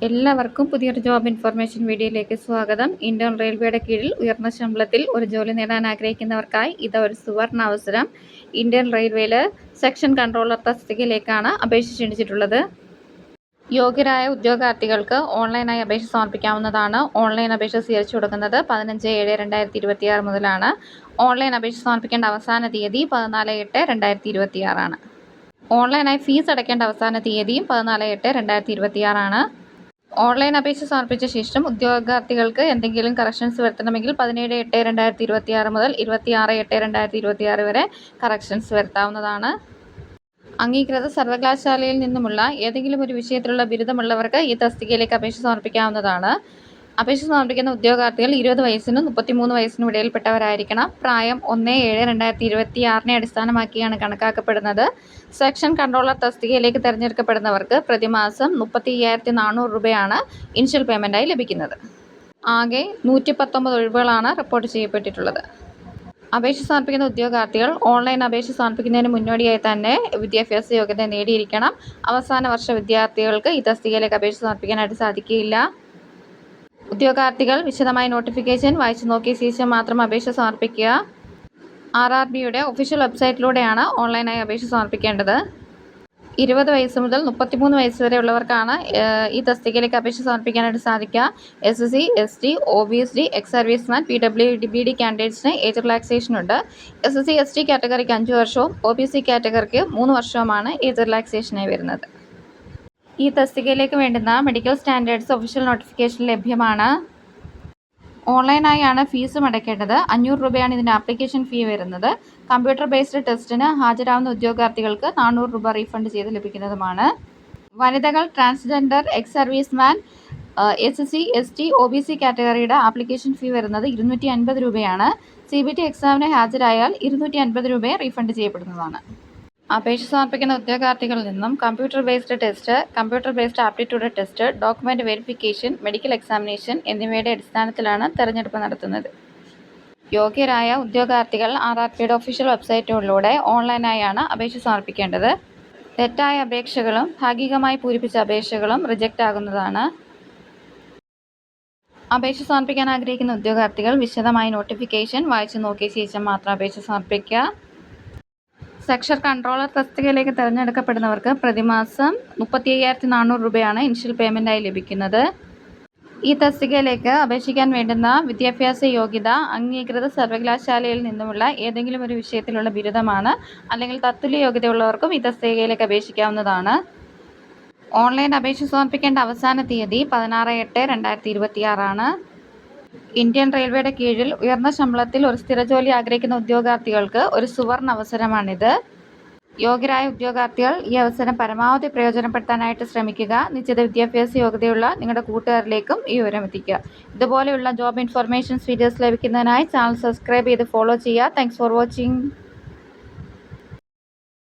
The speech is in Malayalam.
എല്ലാവർക്കും പുതിയൊരു ജോബ് ഇൻഫർമേഷൻ വീഡിയോയിലേക്ക് സ്വാഗതം. ഇന്ത്യൻ റെയിൽവേയുടെ കീഴിൽ ഉയർന്ന ശമ്പളത്തിൽ ഒരു ജോലി നേടാൻ ആഗ്രഹിക്കുന്നവർക്കായി ഇത് ഒരു സുവർണ അവസരം. ഇന്ത്യൻ റെയിൽവേയിൽ സെക്ഷൻ കൺട്രോളർ തസ്തികയിലേക്കാണ് അപേക്ഷ ക്ഷണിച്ചിട്ടുള്ളത്. യോഗ്യരായ ഉദ്യോഗാർത്ഥികൾക്ക് ഓൺലൈനായി അപേക്ഷ സമർപ്പിക്കാവുന്നതാണ്. ഓൺലൈൻ അപേക്ഷ സ്വീകരിച്ചു കൊടുക്കുന്നത് 15/7/2026 മുതലാണ്. ഓൺലൈൻ അപേക്ഷ സമർപ്പിക്കേണ്ട അവസാന തീയതി 14/8/2026 ആണ്. ഓൺലൈനായി ഫീസ് അടയ്ക്കേണ്ട അവസാന തീയതിയും 14/8/2026 ആണ്. ഓൺലൈൻ അപേക്ഷ സമർപ്പിച്ച ശേഷം ഉദ്യോഗാർത്ഥികൾക്ക് എന്തെങ്കിലും കറക്ഷൻസ് വരുത്തണമെങ്കിൽ 17/8/2026 മുതൽ 26/8/2026 വരെ കറക്ഷൻസ് വരുത്താവുന്നതാണ്. അംഗീകൃത സർവകലാശാലയിൽ നിന്നുമുള്ള ഏതെങ്കിലും ഒരു വിഷയത്തിലുള്ള ബിരുദമുള്ളവർക്ക് ഈ തസ്തികയിലേക്ക് അപേക്ഷ സമർപ്പിക്കാവുന്നതാണ്. അപേക്ഷ സമർപ്പിക്കുന്ന ഉദ്യോഗാർത്ഥികൾ 20 വയസ്സിനും 33 വയസ്സിനും ഇടയിൽപ്പെട്ടവരായിരിക്കണം. പ്രായം 1/7/2026 അടിസ്ഥാനമാക്കിയാണ് കണക്കാക്കപ്പെടുന്നത്. സെക്ഷൻ കൺട്രോളർ തസ്തികയിലേക്ക് തിരഞ്ഞെടുക്കപ്പെടുന്നവർക്ക് പ്രതിമാസം 35,400 രൂപയാണ് ഇനിഷ്യൽ പേയ്മെൻറ്റായി ലഭിക്കുന്നത്. ആകെ 119 ഒഴിവുകളാണ് റിപ്പോർട്ട് ചെയ്യപ്പെട്ടിട്ടുള്ളത്. അപേക്ഷ സമർപ്പിക്കുന്ന ഉദ്യോഗാർത്ഥികൾ ഓൺലൈൻ അപേക്ഷ സമർപ്പിക്കുന്നതിന് മുന്നോടിയായി തന്നെ വിദ്യാഭ്യാസ യോഗ്യത നേടിയിരിക്കണം. അവസാന വർഷ വിദ്യാർത്ഥികൾക്ക് ഈ തസ്തികയിലേക്ക് അപേക്ഷ സമർപ്പിക്കാനായിട്ട് സാധിക്കുകയില്ല. ഉദ്യോഗാർത്ഥികൾ വിശദമായ നോട്ടിഫിക്കേഷൻ വായിച്ചു നോക്കിയ ശേഷം മാത്രം അപേക്ഷ സമർപ്പിക്കുക. RRBയുടെ ഒഫീഷ്യൽ വെബ്സൈറ്റിലൂടെയാണ് ഓൺലൈനായി അപേക്ഷ സമർപ്പിക്കേണ്ടത്. 20 വയസ്സ് മുതൽ 33 വയസ്സ് വരെ ഉള്ളവർക്കാണ് ഈ തസ്തികയിലേക്ക് അപേക്ഷ സമർപ്പിക്കാനായിട്ട് സാധിക്കുക. SC, ST, OBC, ex serviceman, PWD കാൻഡിഡേറ്റ്സിന് ഏജ് റിലാക്സേഷൻ ഉണ്ട്. SC, ST കാറ്റഗറിക്ക് 5 വർഷവും OBC കാറ്റഗറിക്ക് 3 വർഷവുമാണ് ഏജ് റിലാക്സേഷനായി വരുന്നത്. ഈ തസ്തികയിലേക്ക് വേണ്ടുന്ന മെഡിക്കൽ സ്റ്റാൻഡേർഡ്സ് ഒഫീഷ്യൽ നോട്ടിഫിക്കേഷൻ ലഭ്യമാണ്. ഓൺലൈനായാണ് ഫീസും അടയ്ക്കേണ്ടത്. 500 രൂപയാണ് ഇതിൻ്റെ ആപ്ലിക്കേഷൻ ഫീ വരുന്നത്. കമ്പ്യൂട്ടർ ബേസ്ഡ് ടെസ്റ്റിന് ഹാജരാകുന്ന ഉദ്യോഗാർത്ഥികൾക്ക് 400 രൂപ റീഫണ്ട് ചെയ്ത് ലഭിക്കുന്നതുമാണ്. വനിതകൾ, transgender, ex serviceman, SC, ST, OBC കാറ്റഗറിയുടെ ആപ്ലിക്കേഷൻ ഫീ വരുന്നത് 250 രൂപയാണ്. CBT എക്സാമിന് ഹാജരായാൽ 250 രൂപയെ റീഫണ്ട് ചെയ്യപ്പെടുന്നതാണ്. അപേക്ഷ സമർപ്പിക്കുന്ന ഉദ്യോഗാർത്ഥികളിൽ നിന്നും computer based test, computer based aptitude test, document verification, medical examination എന്നിവയുടെ അടിസ്ഥാനത്തിലാണ് തെരഞ്ഞെടുപ്പ് നടത്തുന്നത്. യോഗ്യരായ ഉദ്യോഗാർത്ഥികൾ RRBയുടെ ഒഫീഷ്യൽ വെബ്സൈറ്റുകളിലൂടെ ഓൺലൈനായാണ് അപേക്ഷ സമർപ്പിക്കേണ്ടത്. തെറ്റായ അപേക്ഷകളും ഭാഗികമായി പൂരിപ്പിച്ച അപേക്ഷകളും റിജക്റ്റ് ആകുന്നതാണ്. അപേക്ഷ സമർപ്പിക്കാൻ ആഗ്രഹിക്കുന്ന ഉദ്യോഗാർത്ഥികൾ വിശദമായ നോട്ടിഫിക്കേഷൻ വായിച്ചു നോക്കിയ ശേഷം മാത്രം അപേക്ഷ സമർപ്പിക്കുക. സെക്ഷൻ കൺട്രോളർ തസ്തികയിലേക്ക് തിരഞ്ഞെടുക്കപ്പെടുന്നവർക്ക് പ്രതിമാസം 35,400 രൂപയാണ് ഇനിഷ്യൽ പേയ്മെൻറ്റായി ലഭിക്കുന്നത്. ഈ തസ്തികയിലേക്ക് അപേക്ഷിക്കാൻ വേണ്ടുന്ന വിദ്യാഭ്യാസ യോഗ്യത അംഗീകൃത സർവകലാശാലയിൽ നിന്നുമുള്ള ഏതെങ്കിലും ഒരു വിഷയത്തിലുള്ള ബിരുദമാണ്. അല്ലെങ്കിൽ തത്തുല്യ യോഗ്യതയുള്ളവർക്കും ഈ തസ്തികയിലേക്ക് അപേക്ഷിക്കാവുന്നതാണ്. ഓൺലൈൻ അപേക്ഷ സമർപ്പിക്കേണ്ട അവസാന തീയതി 16/8/2026 ആണ്. ഇന്ത്യൻ റെയിൽവേയുടെ കീഴിൽ ഉയർന്ന ശമ്പളത്തിൽ ഒരു സ്ഥിരജോലി ആഗ്രഹിക്കുന്ന ഉദ്യോഗാർത്ഥികൾക്ക് ഒരു സുവർണ അവസരമാണിത്. യോഗ്യരായ ഉദ്യോഗാർത്ഥികൾ ഈ അവസരം പരമാവധി പ്രയോജനപ്പെടുത്താനായിട്ട് ശ്രമിക്കുക. നിശ്ചിത വിദ്യാഭ്യാസ യോഗ്യതയുള്ള നിങ്ങളുടെ കൂട്ടുകാരിലേക്കും ഈ വിവരം എത്തിക്കുക. ഇതുപോലെയുള്ള ജോബ് ഇൻഫർമേഷൻസ് വീഡിയോസ് ലഭിക്കുന്നതിനായി ചാനൽ സബ്സ്ക്രൈബ് ചെയ്ത് ഫോളോ ചെയ്യുക. Thanks for watching.